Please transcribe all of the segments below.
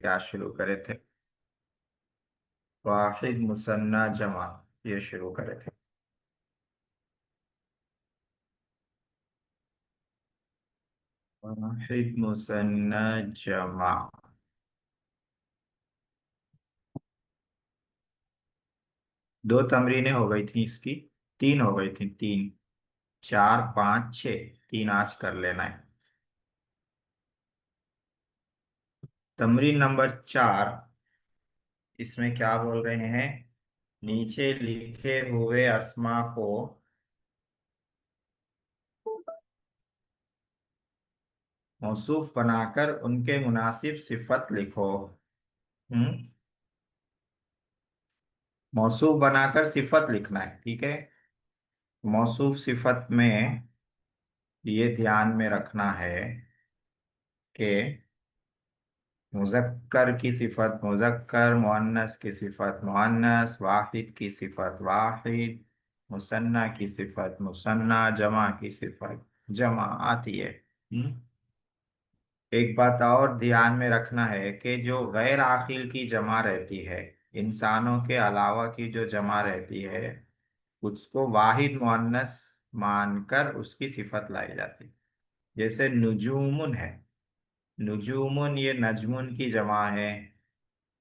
क्या शुरू करे थे? वाहिद मुसन्ना जमा, ये शुरू करे थे। वाहिद मुसन्ना जमा। दो तमरीनें हो गई थी इसकी। तीन हो गई थी, तीन। चार पाँच छः, तीन आज कर लेना है। तमरीन नंबर 4। इसमें क्या बोल रहे हैं? नीचे लिखे हुए अस्मा को मौसूफ बनाकर उनके मुनासिब सिफत लिखो। हम्म। मौसूफ बनाकर सिफत लिखना है, ठीक है। मौसूफ सिफत में ये ध्यान में रखना है कि मुज़क्कर की सिफत मुज़क्कर, मुअन्नस की सिफत मुअन्नस, वाहिद की सिफत वाहिद, मुसन्ना की सिफत मुसन्ना, जमा की सिफत जमा आती है। हम्म। एक बात और ध्यान में रखना है कि जो गैर आखिल की जमा रहती है, इंसानों के अलावा की जो जमा रहती है, उसको वाहिद मुअन्नस मानकर उसकी सिफत लाई जाती है। जैसे नुजूमुन है। नुजूमुन ये नजमुन की जमा है।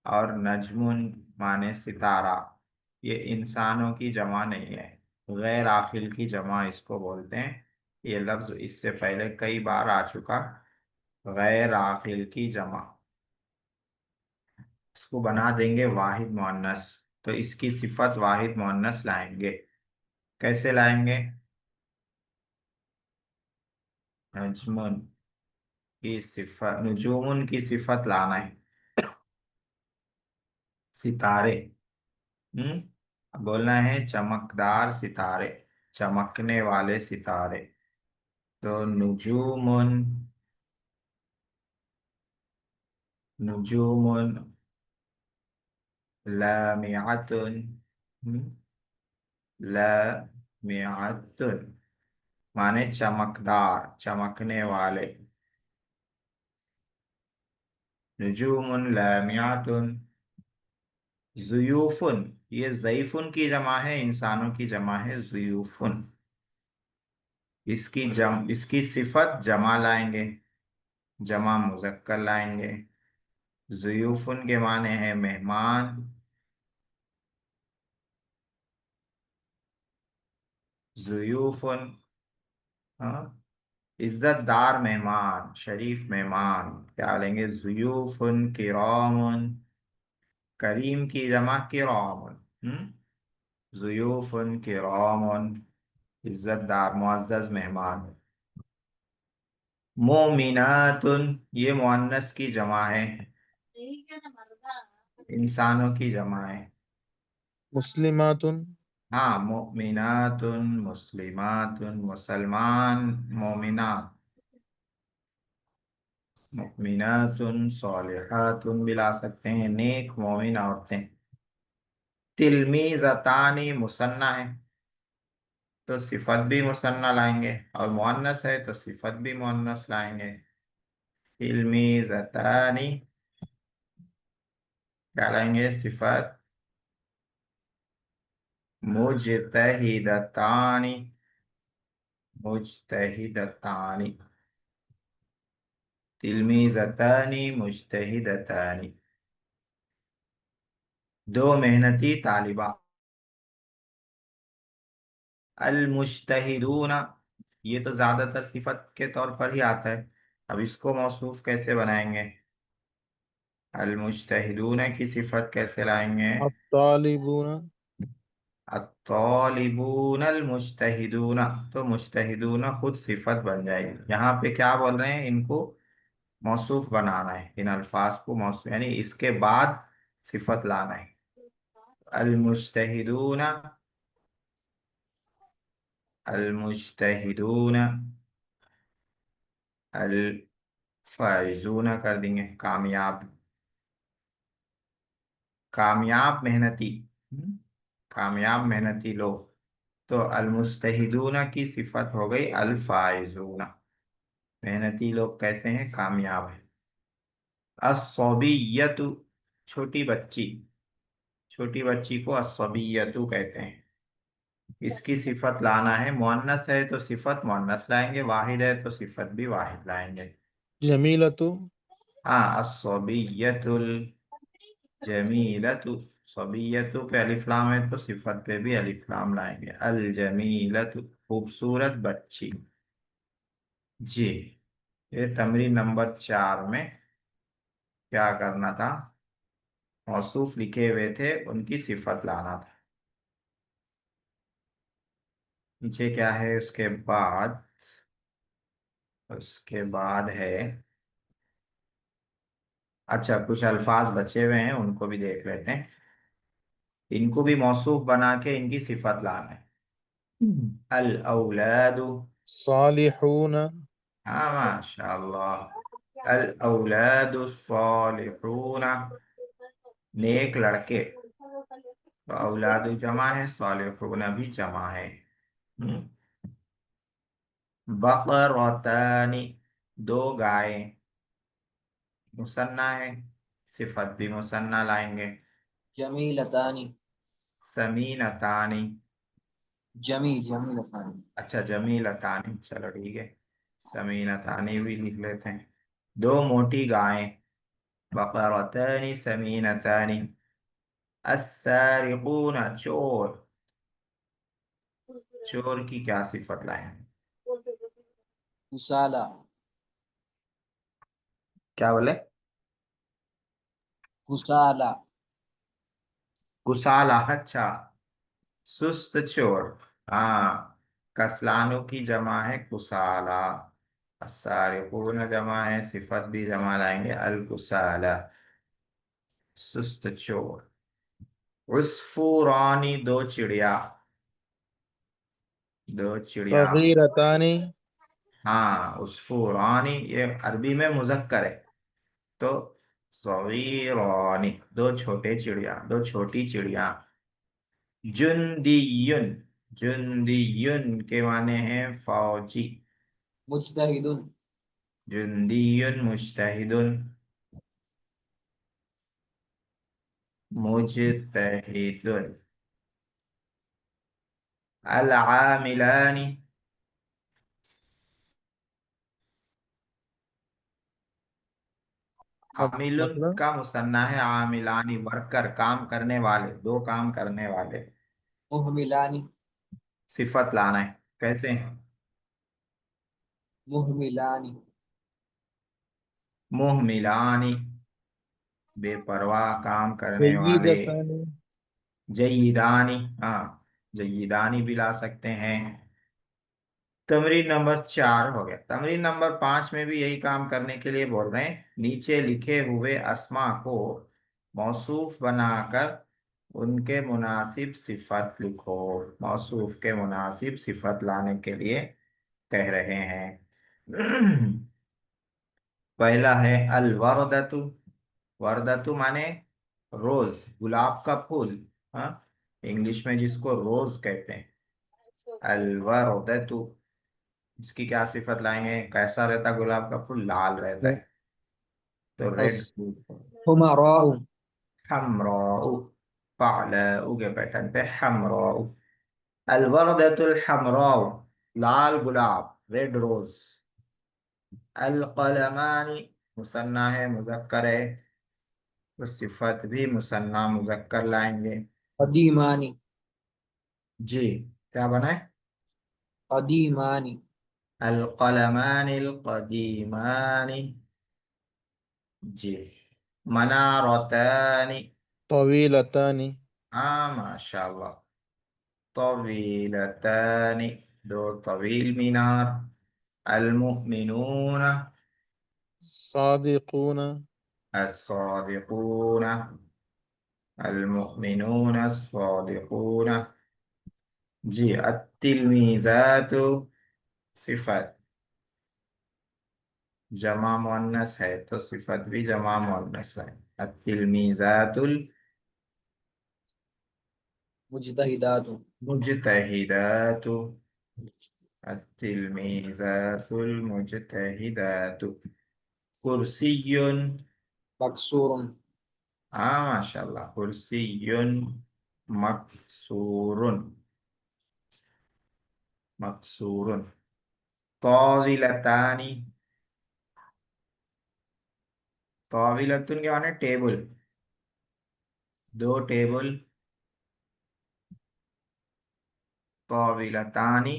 और नजमुन माने सितारा। ये इंसानों की जमा नहीं है। गैर आखिल की जमा इसको बोलते हैं। ये लफ्ज इससे पहले कई बार आ चुका। गैर आखिल की जमा। इसको बना देंगे वाहिद मुअन्नस। तो इसकी सिफत वाहिद मुअन्नस लाएंगे। कैसे लाएंगे? नजमुन की सिफत, नुजूमुन की सिफत लाना है। सितारे। बोलना है चमकदार सितारे, चमकने वाले सितारे। तो नुजूमुन, नुजूमुन लामिअतुन। हम्म, लामिअतुन माने चमकदार, चमकने वाले। नुजूमुन लामिअतुन। ज़ुयूफुन, ये ज़ईफुन की जमा है, इंसानों की जमा है ज़ुयूफुन। इसकी सिफत जमा लाएंगे, जमा मुज़क्कर लाएंगे। ज़ुयूफुन के माने हैं मेहमान। ज़ुयूफुन, हाँ, इज्जतदार मेहमान, शरीफ मेहमान। क्या लेंगे? ज़ुयूफुन किरामुन। करीम की जमा किरामुन। ज़ुयूफुन किरामुन, इज्जतदार मुअज़्ज़ज़ मेहमान। मोमिनातुन, ये मुअन्नस की जमा है, इंसानों की जमा है। मुस्लिमातुन। हाँ, मोमिनातुन मुस्लिमातुन, मुसलमान मोमिनात। मुमिनातुन सालिहातुन भी ला सकते हैं, नेक मोमिन औरतें। तिलमीज़तानी मुसन्ना है, तो सिफत भी मुसन्ना लाएंगे। और मुअन्नस है तो सिफत भी मुअन्नस लाएंगे। तिलमीज़तानी, क्या लाएंगे? सिफत। मुजतहिदतानी, मुजतहिदतानी। तिलमीज़तानी मुजतहिदतानी, दो मेहनती तालिबा। अल मुज्तहिदूना, ये तो ज्यादातर सिफत के तौर पर ही आता है। अब इसको मौसूफ कैसे बनाएंगे? अल मुज्तहिदूना की सिफत कैसे लाएंगे? अत्तालिबूना। अत्तालिबून अल मुज्तहिदूना। तो मुज्तहिदूना खुद सिफत बन जाएगी। यहाँ पे क्या बोल रहे हैं? इनको मौसूफ बनाना है, इन अल्फाज को मौसूफ यानी इसके बाद सिफत लाना है। अल मुज्तहिदूना, अल मुज्तहिदूना, अल फाइजूना कर देंगे, कामयाब। कामयाब मेहनती। हम्म, कामयाब मेहनती लोग। तो अलमुस्तहिदूना की सिफत हो गई अल फाइजूना। मेहनती लोग कैसे हैं? कामयाब है। अस्सबियतु छोटी बच्ची, छोटी बच्ची को अस्सबियतु कहते हैं। इसकी सिफत लाना है, मुअन्नस है तो सिफत मुअन्नस लाएंगे, वाहिद है तो सिफत भी वाहिद लाएंगे। जमीलतु हाँ, अस्सबियतुल जमीलतु, सबियतु पे अलिफ लाम है तो सिफत पे भी अलिफ लाम लाएंगे। अल जमीलतु खूबसूरत बच्ची। जी, ये तमरीन नंबर 4 में क्या करना था, मौसूफ लिखे हुए थे उनकी सिफत लाना था। नीचे क्या है उसके बाद, उसके बाद है, अच्छा कुछ अल्फाज बचे हुए हैं उनको भी देख लेते हैं। इनको भी मौसूफ बना के इनकी सिफत लाना है। अल औलादु, सालिहून हाँ माशाअल्लाह, अल औलादु सालिहून, नेक लड़के। तो औलादु जमा है, सालिहून भी जमा है। हम्म। बकरतानी, दो गायें, मुसन्ना है, सिफत भी मुसन्ना लाएंगे। जमीलतानी, समीनतानी, जमीलतानी। अच्छा जमीलतानी, चलो ठीक है, समीनतानी भी लिख लेते हैं। दो मोटी गायें, बकरतानी समीनतानी। अस्सारिकून चोर, चोर की क्या सिफत लाएंगे? कुसाला, क्या बोले? कुसाला, कुसाला, अच्छा सुस्त चोर। हाँ, कसलानु की जमा है कुसाला, अस्सारिकून जमा है, सिफत भी जमा लाएंगे अल कुसाला, सुस्त चोर। उस्फूरानी, दो चिड़िया, दो चिड़िया। सगीरतानी हाँ, उस्फूरानी ये अरबी में मुजक्कर है, तो सगीरानी दो छोटे चिड़िया, दो छोटी चिड़िया। जुंदियुन, जुंदियुन के माने हैं फौजी। मुज्तहिदुन, जुंदियुन मुज्तहिदुन, मुज्तहिदुन। अल आमिलानी, अब आमिलुन मतलब का मुसन्ना है आमिलानी, वर्कर काम करने वाले, दो काम करने वाले। मुहमिलानी, सिफत लाना है, कैसे? मुहमिलानी। मुहमिलानी, बेपरवाह काम करने वाले। जय्यदतानी जयीदानी, हाँ जयीदानी भी ला सकते हैं। तमरीन नंबर 4 हो गया। तमरीन नंबर 5 में भी यही काम करने के लिए बोल रहे हैं, नीचे लिखे हुए अस्मा को मौसूफ बनाकर उनके मुनासिब सिफत लिखो। मौसूफ के मुनासिब सिफत लाने के लिए कह रहे हैं। पहला है अल वरदतु, वरदतु माने रोज, गुलाब का फूल। हाँ, इंग्लिश में जिसको रोज कहते हैं, अल वरदतु। इसकी क्या सिफत लाएंगे? कैसा रहता गुलाब का फूल? लाल रहता है, तो रेड अस फूल। हुमराउ, हमराउ, फालऊ के पैटर्न पे हमराउ। अल वरदतुल हमराउ, लाल गुलाब, रेड रोज। अल कलमानी, मुसन्ना है मुजक्कर है, तो सिफत भी मुसन्ना मुजक्कर लाएंगे। कदीमानी, जी, क्या बना है? कदीमानी। अल कलमानी अल कदीमानी। जी, मनारतानी, तवीलतानी हाँ माशाल्लाह, तवीलतानी, दो तवील मीनार। अल मुमिनून, सादिकून अस्सादिकून, अल मुमिनून अस्सादिकून। जी, अत्तिलमीज़ातु सिफत, जमा मुअन्नस है तो सिफत भी जमा मुअन्नस है। अत्तिलमीज़ातुल मुजतहिदातु, मुजतहिदातु, अत्तिलमीज़ातुल मुजतहिदातु। कुर्सियुन, مكسور हाँ माशाल्लाह, कुर्सियुन मकसूरुन, मकसूरुन. ताविलतानी, ताविलतुन के माने टेबल, दो टेबल. ताविलतानी,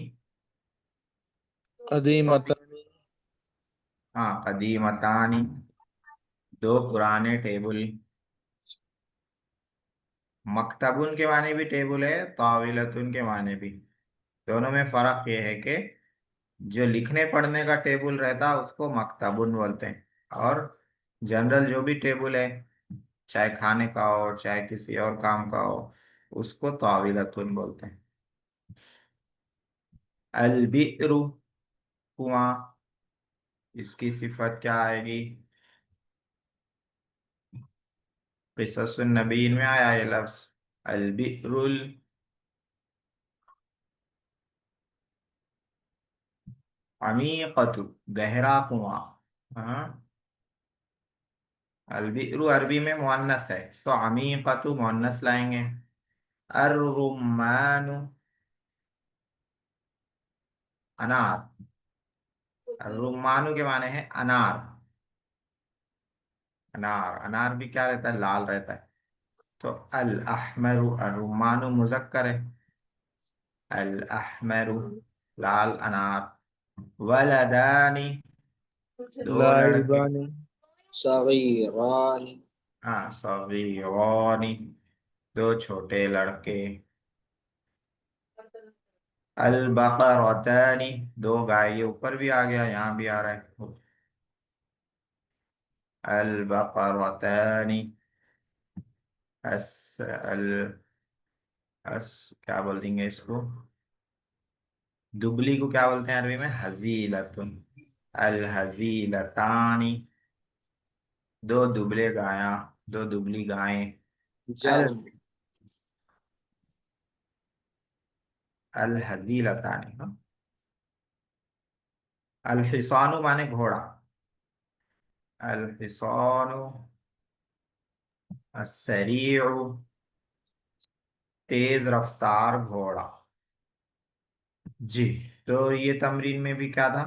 قديمتان हाँ कदीमतानी, दो पुराने टेबल. मकतबुन के माने भी टेबल है, ताविलतुन के माने भी. दोनों में फर्क ये है कि जो लिखने पढ़ने का टेबल रहता है उसको मकतबुन बोलते हैं, और जनरल जो भी टेबल है, चाहे खाने का हो चाहे किसी और काम का हो, उसको ताविलतुन बोलते हैं. अल बिरु, कुआं, इसकी सिफत क्या आएगी? क़िससुन नबीन में आया ये लफ्ज, अल बिरुल अमीक़तु, गहरा कुआं. हाँ, अल बिरु अरबी में मुअन्नस है, तो अमीक़तु मुअन्नस लाएंगे. अर रुम्मानु, अनार. रुम्मानु के माने हैं अनार. अनार, अनार भी क्या रहता है? लाल रहता है. तो अल अहमरु, रुम्मानु मुजक्कर है, अल अहमरु लाल अनार. वलदानी, दो लड़के. لاعبان صغيران हाँ सगीरानी, दो छोटे लड़के. अल बकरतानी, दो गाय. ये ऊपर भी आ गया, यहाँ भी आ रहा है. अल बकरतानी, अस अल अस क्या बोल देंगे इसको? दुबली को क्या बोलते हैं अरबी में? हजीलतुन. अल हजीलतानी, दो दुबले गाया, दो दुबली गायें. अल جار अल हजीलतानी. हाँ? अल हिसानु माने घोड़ा. अल हिसानु अस्सरीउ, तेज रफ्तार घोड़ा. जी. तो ये तमरीन में भी क्या था?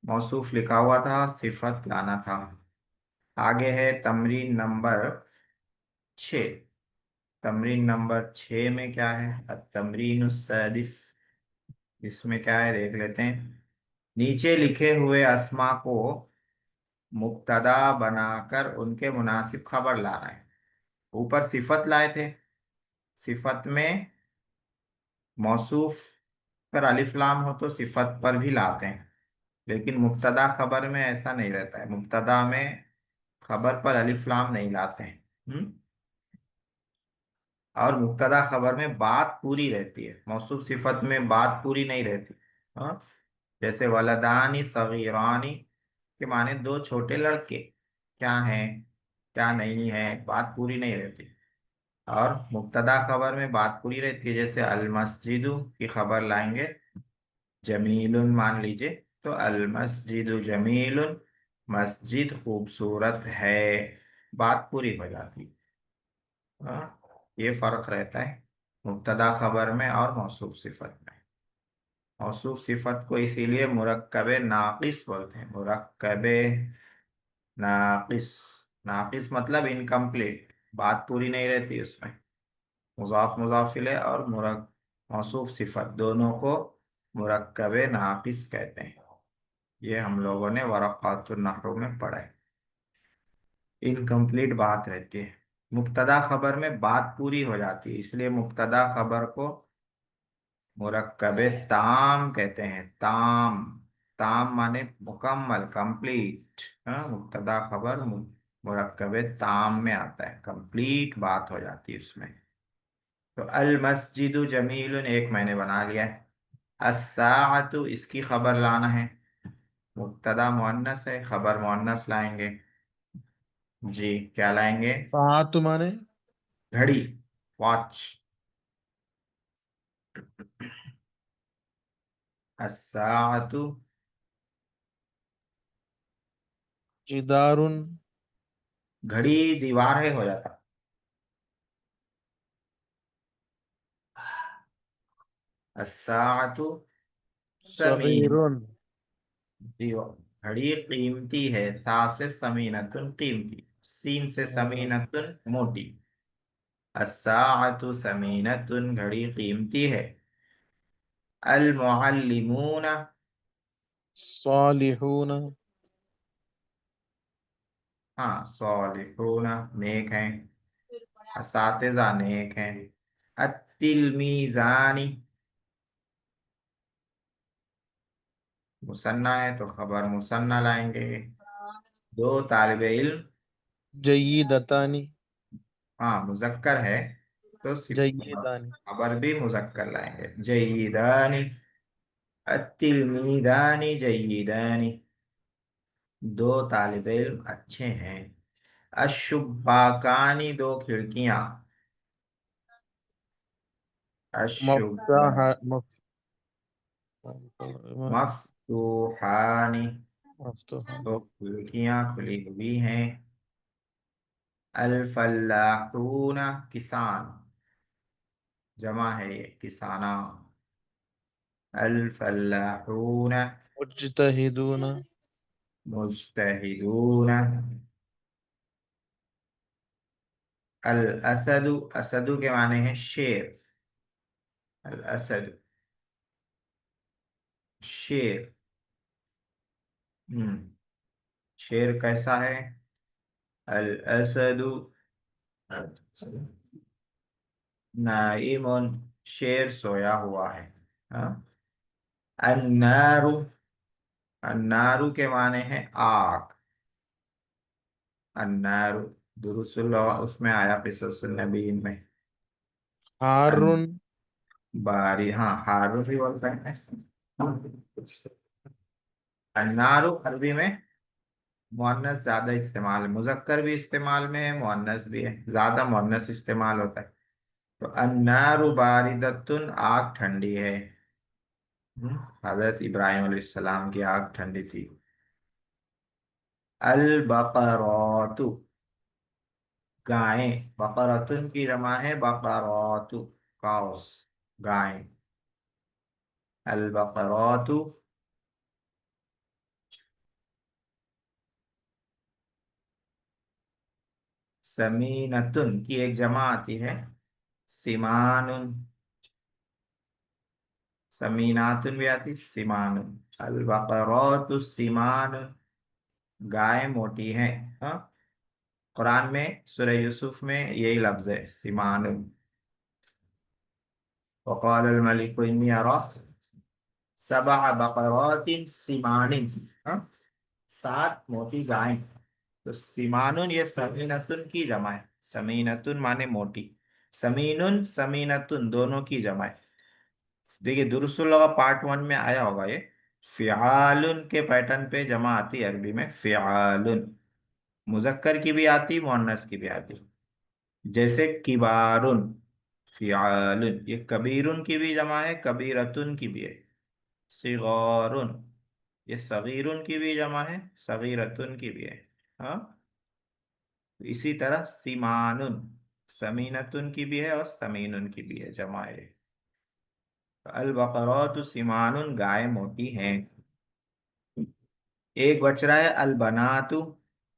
मौसूफ लिखा हुआ था, सिफत लाना था. आगे है तमरीन नंबर 6. तमरीन नंबर 6 में क्या है? तमरीन सादिस. इसमें क्या है देख लेते हैं. नीचे लिखे हुए अस्मा को मुक्तदा बनाकर उनके मुनासिब खबर लाना है. ऊपर सिफत लाए थे, सिफत में मौसूफ पर अलिफ लाम हो तो सिफत पर भी लाते हैं, लेकिन मुब्तदा खबर में ऐसा नहीं रहता है. मुब्तदा में खबर पर अलिफ लाम नहीं लाते हैं. और मुब्तदा खबर में बात पूरी रहती है, मौसूफ सिफत में बात पूरी नहीं रहती. हाँ, जैसे वलदानी सगीरानी के माने दो छोटे लड़के, क्या हैं क्या नहीं है, बात पूरी नहीं रहती. और मुब्तदा खबर में बात पूरी रहती है, जैसे अल मस्जिदु की खबर लाएंगे जमीलुन मान लीजिए, तो अल मस्जिदु जमीलुन, मस्जिद खूबसूरत है, बात पूरी हो जाती. ये फर्क रहता है मुब्तदा खबर में और मौसूफ सिफत में. मौसूफ सिफत को इसीलिए मुरक्कबे नाकिस बोलते हैं. मुरक्कबे नाकिस, नाकिस मतलब इनकम्प्लीट, बात पूरी नहीं रहती उसमें. मुजाफ मुजाफिले और मौसूफ सिफत दोनों को मुरक्कबे नाकिस कहते हैं. ये हम लोगों ने वरक़ातुन नहव में पढ़ा है. इनकम्प्लीट बात रहती है, मुब्तदा खबर में बात पूरी हो जाती है, इसलिए मुब्तदा खबर को मुरक्कबे ताम कहते हैं. ताम, ताम माने मुकम्मल, कंप्लीट. मुब्तदा खबर मुरक्कबे ताम में आता है, कंप्लीट बात हो जाती है उसमें. तो अल मस्जिदु जमीलुन एक मैंने बना लिया है. अस्साअतु इसकी खबर लाना है, मुब्तदा मुअन्नस है, खबर मुअन्नस लाएंगे. जी, क्या लाएंगे? सात माने घड़ी, वॉच. अस्साअतु जिदारुन घड़ी दीवार है हो जाता। अस्साअतु समीन, सगीरुन। घड़ी कीमती है, सा से समीनतुन कीमती, सीन से समीनतुन मोटी। अस्साअतु समीनतुन घड़ी कीमती है। अल मुअल्लिमून, सालिहून। हाँ सालिहून नेक हैं, असातिज़ा नेक हैं। अत्तिलमीज़ानी, मुसन्ना है तो खबर मुसन्ना लाएंगे। दो तालिबे इल्म, जय्यिदतानी। हाँ मुजक्कर है तो जय्यिदानी। खबर भी मुजक्कर लाएंगे। जय्यिदानी, अत्तिलमीदानी जय्यिदानी, दो तालिबे इल्म अच्छे हैं। अशुब्बाकानी, दो खिड़कियां। अशुब्बा मफ्ताह मफ्तूहानी, मफ्तूह। दो खिड़कियां खुली हुई हैं। अल फल्लाहूना, किसान, जमा है ये किसाना। अल फल्लाहूना मुज्तहिदून। मुज्तहिदूना। अल असदु, असदु के माने हैं शेर। अल असद शेर। हम्म, शेर कैसा है? अल असदु नाइमुन, शेर सोया हुआ है। हाँ? अन्नारु, अन्नारु के माने हैं आग। अन्नारु दुरुसुल उसमें आया किससुन नबीन में। अन हारुन। बारी, हाँ हारू भी बोलते हैं। अन्नारु अरबी में मुअन्नस ज्यादा इस्तेमाल है, मुजक्कर भी इस्तेमाल में है, मुअन्नस भी है, ज्यादा मुअन्नस इस्तेमाल होता है। तो अन्नारु बारिदतुन, आग ठंडी है। हजरत इब्राहिम अलैहिस्सलाम की आग ठंडी थी। अल बकरातु, गायें, बकरतुन की जमा है बकरातु, काउस, गायें। अल बकरातु समीनतुन की एक जमा आती है सिमानुन, समीनातुन भी आती, सिमानुन। अल बकरातु सिमानुन, गाय मोटी है। हाँ, कुरान में सूरह यूसुफ में यही लफ्ज है सिमानुन। वक़ाल अल मलिकु इन्नी अरा सबअ बकरातिन सिमानिन, हाँ, सात मोटी गाय। तो सिमानुन ये समीनतुन की जमा है। समीनतुन माने मोटी, समीनुन समीनतुन दोनों की जमा है। देखिए दुरुस्तुल लगा पार्ट वन में आया होगा ये। फ़िआलुन के पैटर्न पे जमा आती है अरबी में फ़िआलुन, मुजक्कर की भी आती मुअन्नस की भी आती। जैसे किबारुन, फ़िआलुन, ये कबीरुन की भी जमा है, कबीरतुन की भी है। सिगारुन, ये सगीरुन की भी जमा है, सगीरतुन की भी है। हाँ, इसी तरह सीमानुन, समीनतुन की भी है और समीनुन की भी है, जमा है। अल बकरातु सिमानुन, गाय मोटी हैं। एक बच रहा है अल बनातु,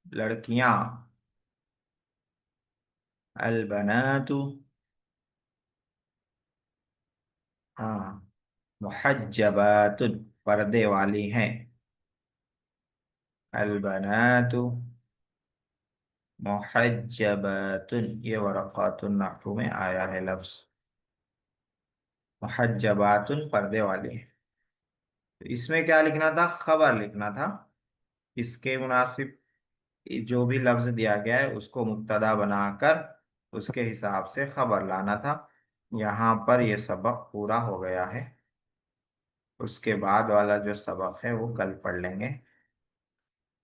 लड़कियां। अल बनातु, हाँ, मुहज्जबातुन, पर्दे वाली हैं। अल बनातु मुहज्जबातुन, ये वरक़ातुन नहू में आया है लफ्ज। मुहज्जबातुन पर्दे वाली है। तो इसमें क्या लिखना था? खबर लिखना था। इसके मुनासिब जो भी लफ्ज दिया गया है उसको मुब्तदा बनाकर उसके हिसाब से खबर लाना था। यहाँ पर यह सबक पूरा हो गया है। उसके बाद वाला जो सबक है वो कल पढ़ लेंगे।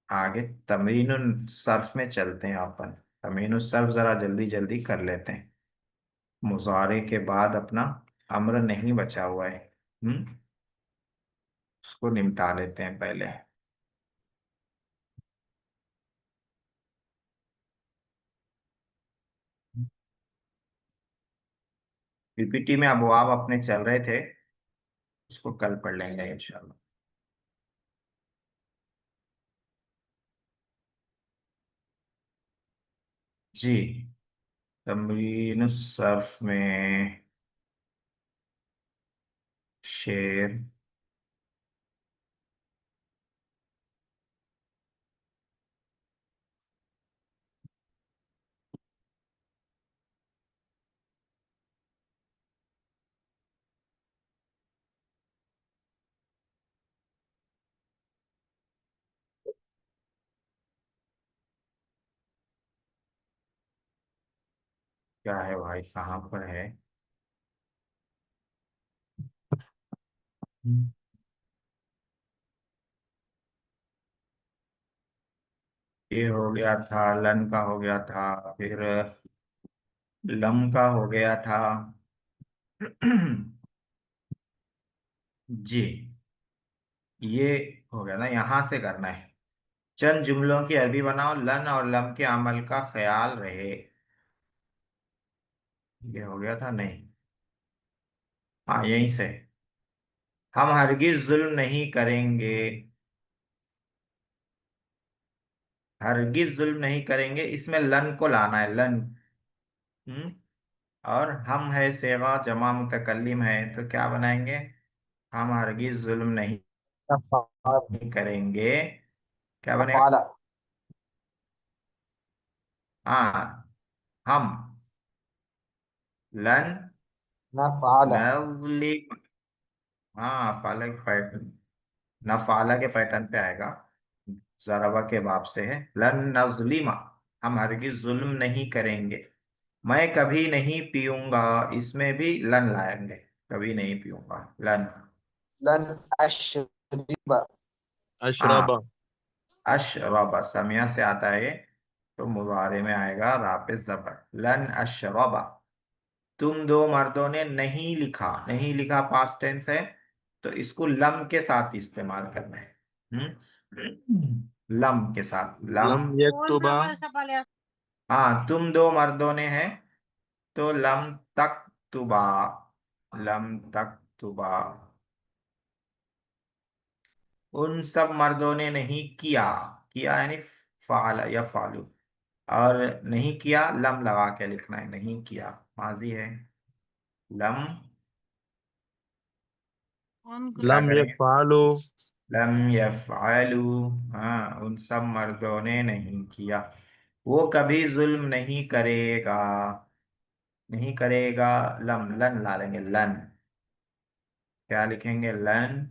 आगे तमरीनुल सर्फ में चलते हैं अपन। तमरीनुल सर्फ जरा जल्दी जल्दी कर लेते हैं। मुजारे के बाद अपना अम्र नहीं बचा हुआ है। उसको निपटा लेते हैं पहले। पीपीटी में अबवाब अपने चल रहे थे, उसको कल पढ़ लेंगे इंशाल्लाह। जी, तमरीन सर्फ में शेर क्या है भाई, कहाँ पर है? ये हो गया था, लन का हो गया था, फिर लम का हो गया था। जी, ये हो गया ना, यहाँ से करना है। चंद जुमलों की अरबी बनाओ, लन और लम के अमल का ख्याल रहे। ये हो गया था नहीं? हाँ, यहीं से। हम हरगिज जुल्म नहीं करेंगे, हरगिज जुल्म नहीं करेंगे, इसमें लन को लाना है, लन। हम्म। और हम है सेवा जमा मुतकल्लिम है, तो क्या बनाएंगे? हम हरगिज जुल्म नहीं नफ़अल करेंगे। क्या बनेगा? नफ़अल हाँ, हम लन नफ़अल नज़लिम। हाँ, फालक पैटर्न, नफाला के पैटर्न पे आएगा। जरबा के बाब से है, लन नज़लिमा, हम हरगिज जुल्म नहीं करेंगे। मैं कभी नहीं पीऊंगा, इसमें भी लन लाएंगे, कभी नहीं पीऊंगा, लन। लन अशरिब अशरबा। हाँ, अशरबा समिया से आता है ये, तो मुजारे में आएगा रापे जबर, लन अशरबा। तुम दो मर्दों ने नहीं लिखा, नहीं लिखा पास्ट टेंस है, तो इसको लम के साथ इस्तेमाल करना है। लम के साथ, लम। लम यक्तुबा। हाँ, तुम दो मर्दों ने है, तो लम तक तुबा, लम तक तुबा। उन सब मर्दों ने नहीं किया, किया यानी फाल या फालू, और नहीं किया लम लगा के लिखना है, नहीं किया माजी है, लम। क्या लम करेंगे? यफ़अलु। लम यफ़अलू। हाँ, उन सब मर्दों ने नहीं किया। वो कभी जुल्म नहीं करेगा, नहीं करेगा, लम लन ला लेंगे, लन। क्या लिखेंगे? लन।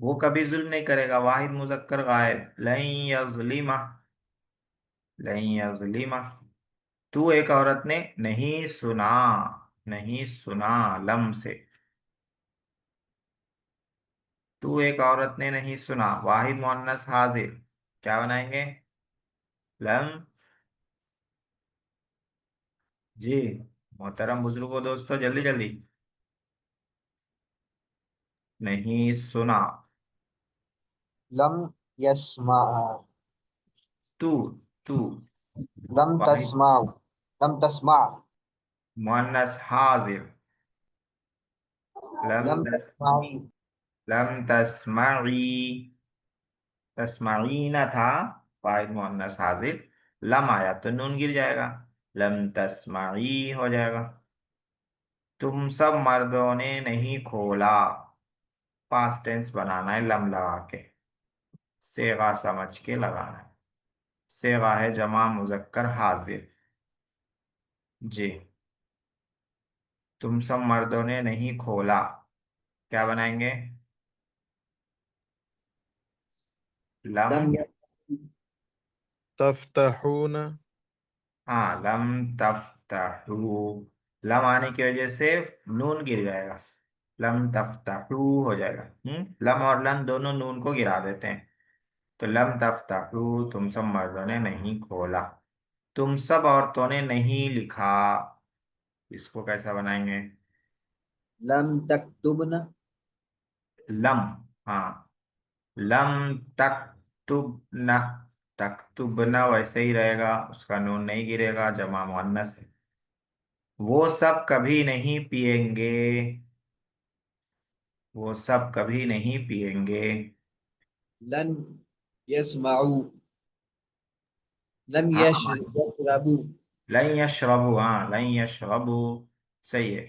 वो कभी जुल्म नहीं करेगा, वाहिद मुजक्कर गायब, लन यज़लिमा, लन यज़लिमा। तू एक औरत ने नहीं सुना, नहीं सुना, लम से। तू एक औरत ने नहीं सुना, वाहिद मुअन्नस हाजिर, क्या बनाएंगे? लम। जी, मोहतरम बुजुर्गो दोस्तों, जल्दी जल्दी। नहीं सुना। लम यस्मा तू, तू लम वाहिद तस्मा लम तस्मा मुअन्नस हाजिर, लम लम तस, तस्माई लम तस्माई, तस्माईना था, वाहिद मुअन्नस हाजिर, लम आया तो नून गिर जाएगा, लम तस्माई हो जाएगा। तुम सब मर्दों ने नहीं खोला, पास्ट टेंस बनाना है लम लगा के, सेगा समझ के लगाना है। सेगा है जमा मुजक्कर हाजिर। जी, तुम सब मर्दों ने नहीं खोला, क्या बनाएंगे? लम। लम तफ्तहून। हाँ, लम तफ्ताहू, लम आने की वजह से नून गिर जाएगा, लम तफ्ताहू हो जाएगा। लम और लन दोनों नून को गिरा देते हैं, तो लम तफ्ताहू, तुम सब मर्दों ने नहीं खोला। तुम सब औरतों ने नहीं लिखा, इसको कैसा बनाएंगे? लम तक्तुबन लम। हाँ, लम तक तुब न, तक्तुबना वैसे ही रहेगा, उसका नून नहीं गिरेगा, जमा मुअन्नस है। वो सब कभी नहीं पिएंगे, वो सब कभी नहीं पिएंगे। لن يسمعوا لم हाँ يشربوا लन यशरबू, हाँ लन यशरबू सही है।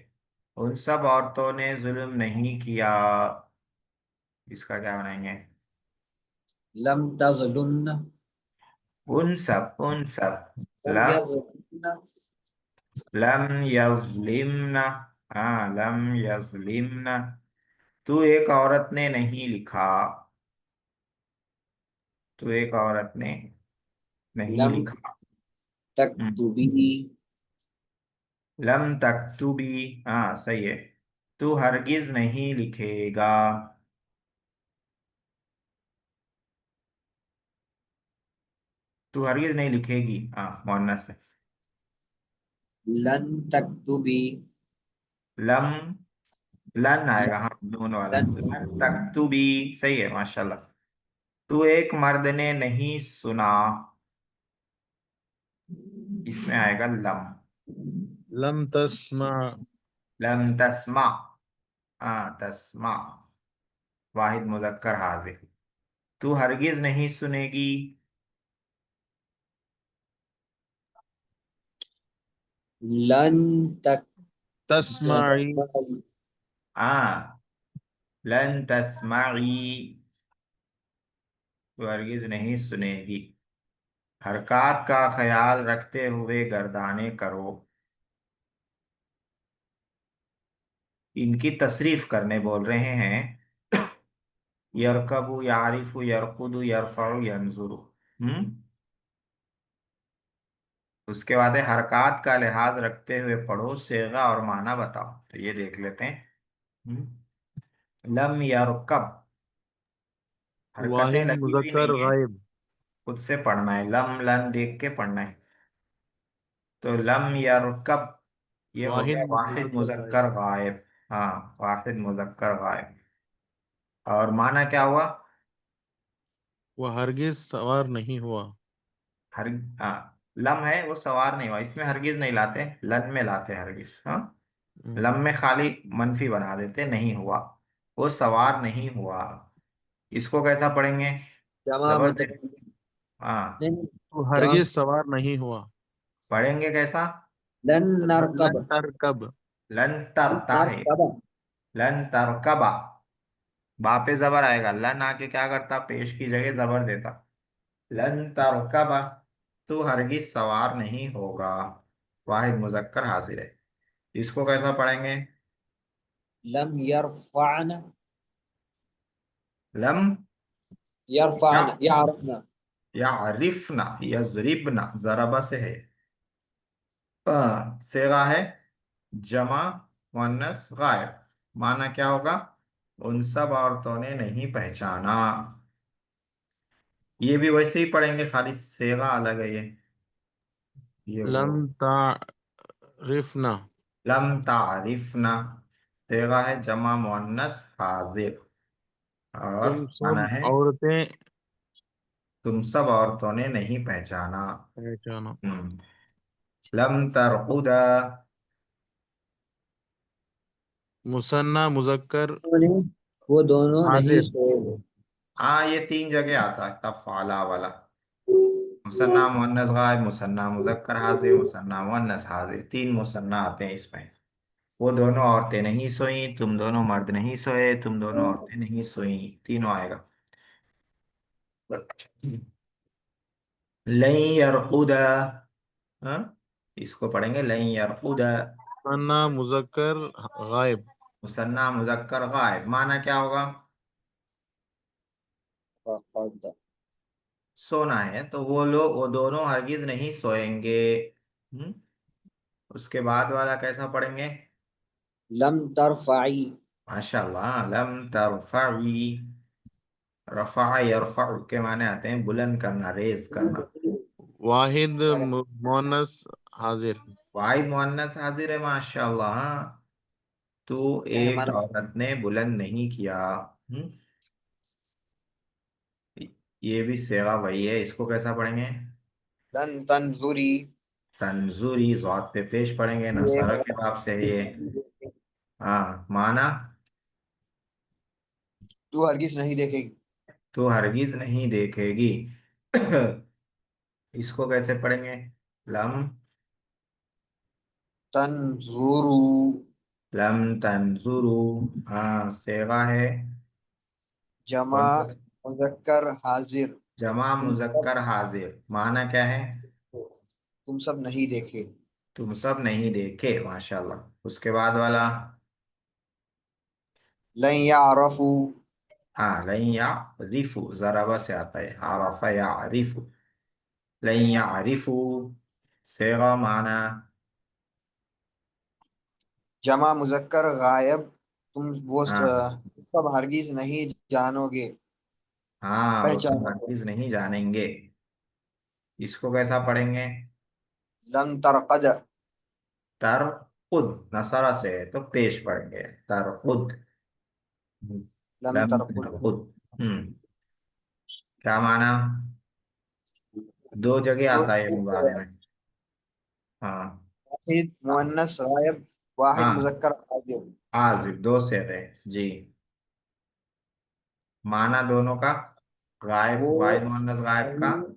उन सब औरतों ने जुल्म नहीं किया, इसका क्या बनाएंगे? لم تظلمن उन सब لم लम يظلمن लम यज़लिमना, हाँ लम यज़लिमना। तू एक औरत ने नहीं लिखा, तू एक औरत ने नहीं لم लिखा। हम्म, تكتبي लम तक्तुबी, हाँ सही है। तू हरगिज नहीं लिखेगा, तू हरगिज नहीं लिखेगी, हाँ मुअन्नस है। لن تكتبي लम लन आएगा, لن हाँ नून वाला। لن लन तक्तुबी सही है, माशाल्लाह। तू एक मर्द ने नहीं सुना, इसमें आएगा लम। لم تسمع लम तस्मा, हाँ तस्मा, वाहिद मुजक्कर हाजिर। तू हरगिज नहीं सुनेगी, لن تسمعي تسمعي हाँ लन तस्माई, तू हरगिज नहीं सुनेगी। हरकत का ख्याल रखते हुए गर्दाने करो। इनकी तसरीफ करने बोल रहे हैं। यरकबु, यारिफु, यरकुदु, यरफउ, यंजुरु। उसके बाद है हरकत का लिहाज रखते हुए पढ़ो, सेगा और माना बताओ। तो ये देख लेते हैं। लम यरकब, हरकतें वाहिद लगी हुई मुजक्कर नहीं है, गायब खुद से पढ़ना है, लम लन देख के पढ़ना है। तो लम यरकब, ये हो वाहिद गया वाहिद मुजक्कर गायब मुजक्कर गायब। हाँ वाहिद मुजक्कर गायब। और माना क्या हुआ? वह हरगिज सवार नहीं हुआ हर, हाँ लम है वो सवार नहीं हुआ, इसमें हरगिज नहीं लाते, लन में लाते हरगिज। हाँ लम में खाली मनफी बना देते, नहीं हुआ, वो सवार नहीं हुआ। इसको कैसा पढ़ेंगे? जमा जबर से, मुतकल्लिम हाँ नहीं, वो जमा हरगिज सवार नहीं हुआ पढ़ेंगे कैसा? लन नरकब लन तरकब लन तरता है, नरकब लन तरकबा, बा पे जबर आएगा, लन आके क्या करता, पेश की जगह जबर देता। लन तरकबा, तू हरगिज सवार नहीं होगा, वाहिद मुजक्कर हाजिर है। इसको कैसा पढ़ेंगे? लम यरफअन लम या यरफअन यारफना यारिफना, यजरिबना, जरबा से है। सेगा है जमा मुअन्नस गायब। माना क्या होगा? उन सब औरतों ने नहीं पहचाना। ये भी वैसे ही पढ़ेंगे, खाली सेगा अलग है ये वो। लम तारिफना लम तारिफना, सेगा है जमा मुअन्नस हाजिर। और तुम माना सब है औरतें तुम सब औरतों ने नहीं पहचाना। पहचाना हम्म, लम तरकुदा, मुसन्ना मुजक्कर वो दोनों नहीं हाजिर सोए हाँ ये तीन जगह आता है तफाला वाला। मुसन्ना मुअन्नस गायब, मुसन्ना मुजक्कर हाजिर, मुसन्ना मुअन्नस हाजिर, तीन मुसन्ना आते हैं इसमें। वो दोनों औरतें नहीं सोई, तुम दोनों मर्द नहीं सोए, तुम दोनों औरतें नहीं सोई, तीनों आएगा। लन यरकुदा, हाँ इसको पढ़ेंगे लन यरकुदा। मुसन्ना मुजक्कर गायब मुसन्ना मुजक्कर गायब, माना क्या होगा? फक़द सोना है, तो वो दोनों हरगिज नहीं सोएंगे। हम्म, उसके बाद वाला कैसा पढ़ेंगे? लम तरफ़ई माशाल्लाह, लम तरफई, रफा यरफा के माने आते हैं बुलंद करना, रेज करना। वाहिद मुअन्नस हाजिर वाहिद मुअन्नस हाजिर है, माशाल्लाह। हाँ, तू एक हमारा औरत ने बुलंद नहीं किया। हम्म, ये भी सेगा वही है, इसको कैसा पढ़ेंगे? لن تنظری तंजूरी, ज़ाद पे पेश पढ़ेंगे, یہ नसरा के बाब से है ये। हाँ, माना تو ہرگز نہیں دیکھے گی तो हरगिज नहीं देखेगी। इसको कैसे पढ़ेंगे? लम تنظرو लम तंजुरू। हाँ, सेगा है جمع कौन सा? مذکر حاضر जमा تم سب मुजक्कर हाजिर। माना क्या है? تم सब नहीं देखे तुम सब नहीं देखे, माशाल्लाह। उसके बाद वाला? لن يعرفوا हाँ, लन या रिफू, जराबा से आता है, आरफा या रिफू। लन या रिफू, सेगा माना। جمع مذکر غائب تم وہ हाँ سب ہرگز نہیں جانو گے हाँ, वो सब پہچانو گے हरगिज नहीं जानेंगे। इसको कैसा पढ़ेंगे? لن ترقد तरकुद, नसरा से है तो पेश पढ़ेंगे, तरकुद। لم लम ترقد तरकुद। क्या माना? दो जगह आता है मुबारे में। हाँ واحد مؤنث غائب واحد हाँ, مذکر حاضر आजिब, दो से है जी। माना दोनों का? गायब, وہ वाहिद मुअन्नस गायब का? نہیں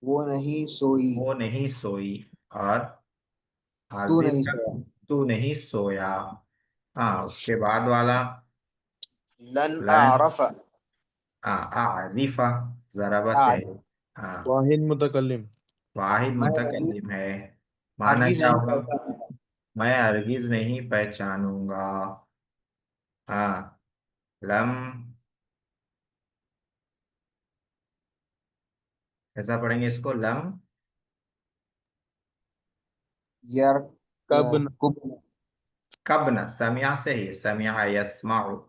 وہ نہیں سوئی वो नहीं सोई। और تو हाजिर نہیں का? سویا तू नहीं सोया। हाँ, उसके बाद वाला? لن लन أعرف आरिफा, जराबा से أعرف है। हाँ, واحد متکلم. वाहिद میں ابھی मुतकल्लिम है। माना ہرگز क्या نہیں होगा? پہچانا मैं हरगिज नहीं पहचानूंगा। हाँ, लम कैसा पढ़ेंगे इसको? लम کب نہ. يركب कब न, समिया से ही, समिया यस्माउ।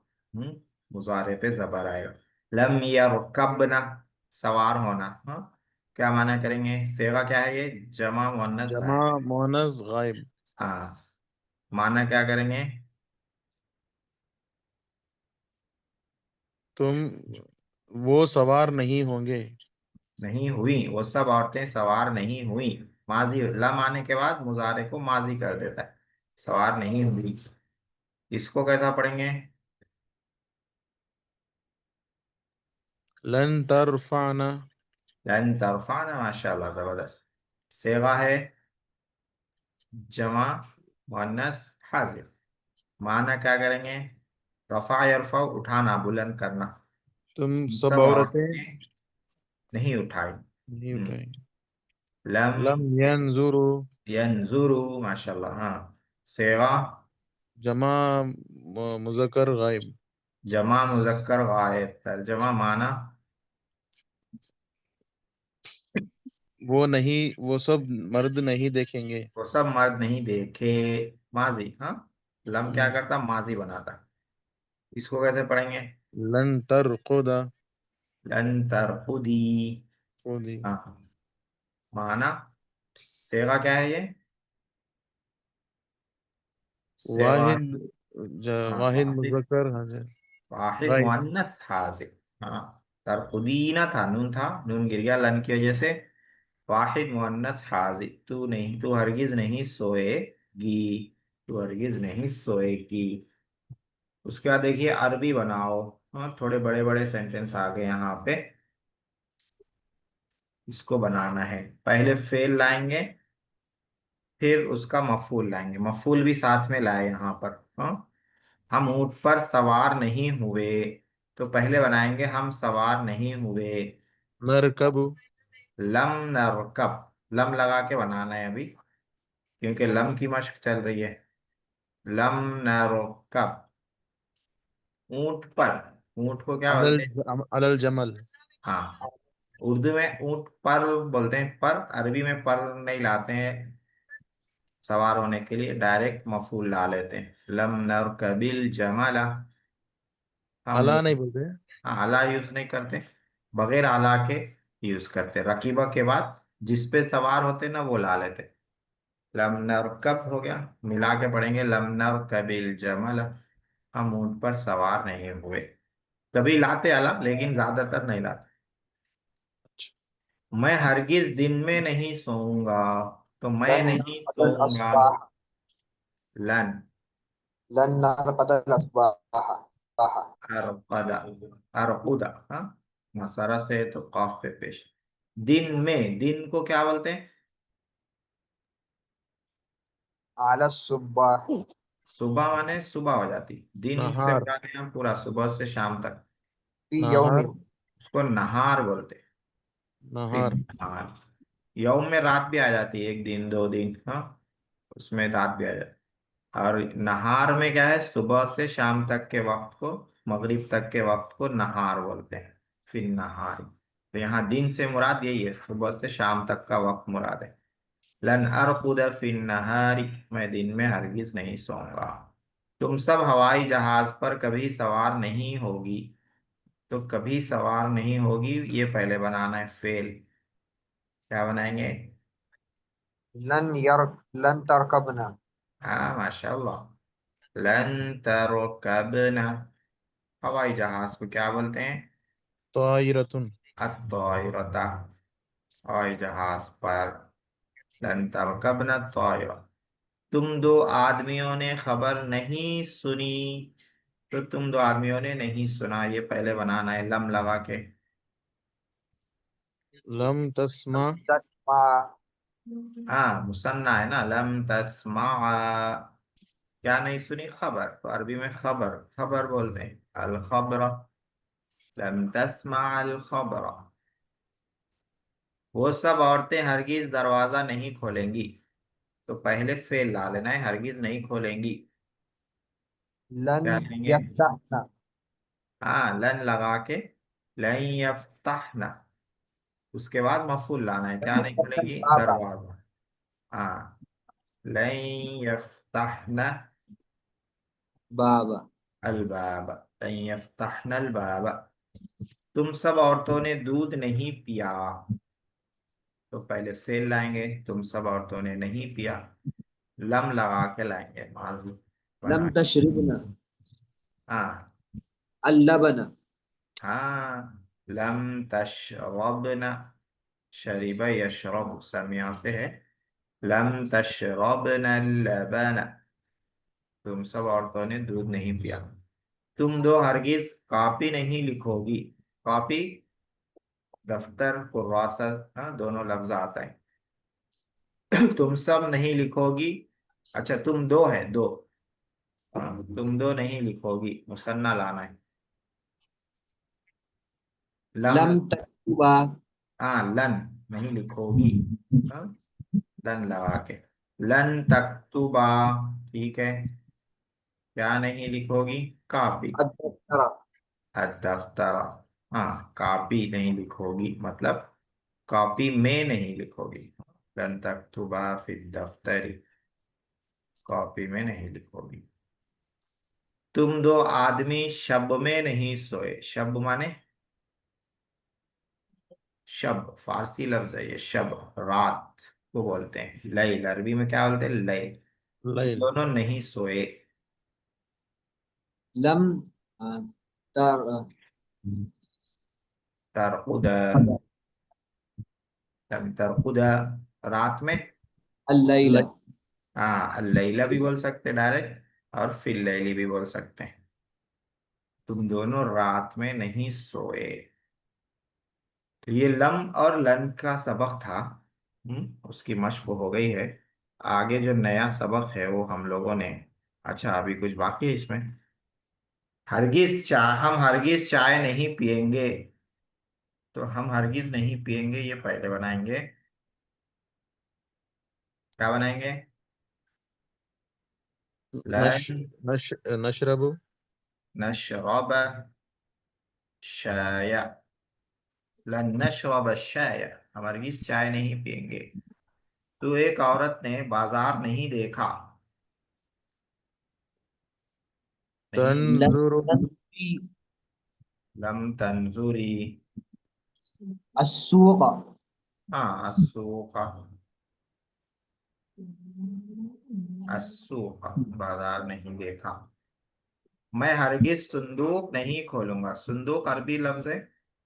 मुजारे पे जबर आएगा। लम यरकब न, सवार होना। हाँ, क्या माना करेंगे? सेवा क्या है ये? जमा मुअन्नस جمع गायब। مؤنث غائب. हाँ, माना क्या करेंगे? تم وہ سوار نہیں ہوں گے. नहीं हुई, वो सब औरतें सवार नहीं हुई। माजी, लम आने के बाद मुजारे को माजी कर देता है, सवार नहीं हुई। इसको कैसा पढ़ेंगे? لن ترفعنا. लन तरफाना, माशाल्लाह, जबरदस्त। सेवा है जमा मुअन्नस हाजिर। माना क्या करेंगे? रफा यरफा, उठाना, बुलंद करना। تم سب सब عورتیں औरतें नहीं उठाई। نہیں اٹھائیں. लम لم ينظروا. यंजुरु, माशाल्लाह। हाँ, सेवा جمع مذکر غائب. जमा मुजक्कर गायब। तर्जमा माना? وہ نہیں وہ سب مرد نہیں دیکھیں گے. वो सब मर्द नहीं देखे, माजी। हाँ, लम क्या करता? माजी बनाता। इसको कैसे पढ़ेंगे? لن ترقد. लन तरकुदी। خودی. हाँ, माना? सेगा क्या है ये? सेगा है। واحد हाँ, واحد वाहिद, مذکر حاضر वाहिद غائب. मुअन्नस हाजिर। हाँ, तरकुदीना था, नून था, नून गिर गया लन की वजह से। वाहिद मुअन्नस हाजिर, तू नहीं, तू हरगिज नहीं सोएगी। तू हरगिज नहीं सोएगी। उसके बाद देखिए, अरबी बनाओ। हाँ, थोड़े बड़े बड़े सेंटेंस आ गए यहाँ पे। इसको बनाना है, पहले फेल लाएंगे, फिर उसका मफूल लाएंगे। मफूल भी साथ में लाए यहाँ पर। हाँ, हम ऊंट पर सवार नहीं हुए, तो पहले बनाएंगे हम सवार नहीं हुए। نرکب. लम नरकब, लम लगा के बनाना है अभी, क्योंकि लम की मश्क चल रही है। लम नरकब, ऊंट पर। ऊंट को क्या बोलते हैं? على الجمل. हाँ, उर्दू में ऊंट पर बोलते हैं, पर अरबी में पर नहीं लाते हैं। सवार होने के लिए डायरेक्ट मफूल ला लेते हैं, लम नरकबिल जमला। हम اعلیٰ نہیں ऊंट- بولتے. हाँ, आला यूज नहीं करते, बगैर आला के यूज करते। रकीबा के बाद जिस पे सवार होते ना, वो ला लेते। लम नरकब हो गया, मिला के पढ़ेंगे, लम नरकबिल जमल। हम ऊंट पर सवार नहीं हुए। कभी लाते आला, लेकिन ज्यादातर नहीं लाते। मैं हरगिज दिन में नहीं सोऊंगा, तो मैं लन नहीं नरकद सोऊंगा। الأصباح लन लन नरकद الأصباح अरकदा, अरकुदा, हाँ, मसरा से तो काफ पे पेश। दिन में, दिन को क्या बोलते हैं? على الصباح सुबह माने सुबह हो जाती, दिन से नहार मुराद है पूरा सुबह से शाम तक, في नहार يوم उसको नहार बोलते हैं। फिर नहार नहार, यौम में रात भी आ जाती है, एक दिन दो दिन, हाँ, उसमें रात भी आ जाती है। और नहार में क्या है, सुबह से शाम तक के वक्त को, मगरिब तक के वक्त को नहार बोलते हैं। फिर नहार, तो यहाँ दिन से मुराद यही है, सुबह से शाम तक का वक्त मुराद है। लन अरकुद फिन नहारी, मैं दिन में हरगिज नहीं सोऊंगा। तुम सब हवाई जहाज पर कभी सवार नहीं होगी, तो कभी सवार नहीं होगी ये पहले बनाना है फेल। क्या बनाएंगे? لن تركبنا हाँ माशाल्लाह, लन तरकबना। हवाई जहाज को क्या बोलते हैं? तायरतुन अत्तोयरता, हवाई जहाज पर। लन तरकबना तोयरा। तुम दो आदमियों ने खबर नहीं सुनी, तो तुम दो आदमियों ने नहीं सुना ये पहले बनाना है लम लगा के। लम तस्मा تسمع हाँ मुसन्ना है ना, लम तस्मा, क्या नहीं सुनी? खबर, तो अरबी में खबर, खबर बोलते हैं अल खबर। लम तस्मा अल खबर। वो सब औरतें हरगिज दरवाजा नहीं खोलेंगी, तो पहले फेल ला लेना है, हरगिज नहीं खोलेंगी। क्या لن लेंगे? يفتحنا हाँ लन लगा के, लन यफ्तहना, उसके बाद मफूल लाना है, क्या لن नहीं يفتح खोलेंगी? الباب दरवाजा। हाँ, लन यफ्तहना بابا अलबाब, लन यफ्तहना अलबाब। तुम सब औरतों ने दूध नहीं पिया, तो पहले फेल लाएंगे, तुम सब औरतों ने नहीं पिया, लम लगा के लाएंगे माजी बना لم के। تشربنا हाँ اللبن हाँ, लम तशरबना, शरीब यशरब समिया से है, लम तशरबना लबना, तुम सब औरतों ने दूध नहीं पिया। तुम दो हरगिज कॉपी नहीं लिखोगी, कॉपी दफ्तर कुर्रासा, हाँ, दोनों लफ्ज आता है। तुम सब नहीं लिखोगी, अच्छा तुम दो है दो, हाँ, तुम दो नहीं लिखोगी, मुसन्ना लाना है। लम, لم تكتب हाँ लन, नहीं लिखोगी, हाँ, लन लगा के। लन तक्तुबा, ठीक है, क्या नहीं लिखोगी? कॉपी। الدفتر दफ्तर, हाँ, कॉपी नहीं लिखोगी मतलब कॉपी में नहीं लिखोगी। लन तक्तुबा फी दफ्तरी, कॉपी में नहीं लिखोगी। तुम दो आदमी शब में नहीं सोए, शब माने शब, फारसी लफ्ज है ये, शब रात को बोलते हैं, लैल अरबी में क्या बोलते हैं? लैल। तुम लैल दोनों नहीं सोए, لم تر तरकुदा, लम तरकुदा, रात में। الليلة हाँ लैला भी बोल सकते हैं डायरेक्ट, और फिर लैली भी बोल सकते हैं। तुम दोनों रात में नहीं सोए। तो ये लम और लन का सबक था, उसकी मश्क हो गई है। आगे जो नया सबक है वो हम लोगों ने, अच्छा अभी कुछ बाकी है इसमें। हरगिज चाय, हम हरगिज चाय नहीं पिएंगे, तो हम हरगिज नहीं पिएंगे ये पहले बनाएंगे। क्या बनाएंगे? नश लन नश नशरबु नशरब शाय, लन नशरब शाय, हम हरगिज चाय नहीं पिएंगे। तो एक औरत ने बाजार नहीं देखा, नहीं, لم तंजुरु تنظري लम तंजुरी, السوق हाँ अस्सूक, अस्सूक, बाजार नहीं देखा। मैं हरगिज संदूक नहीं खोलूंगा, संदूक अरबी लफ्ज है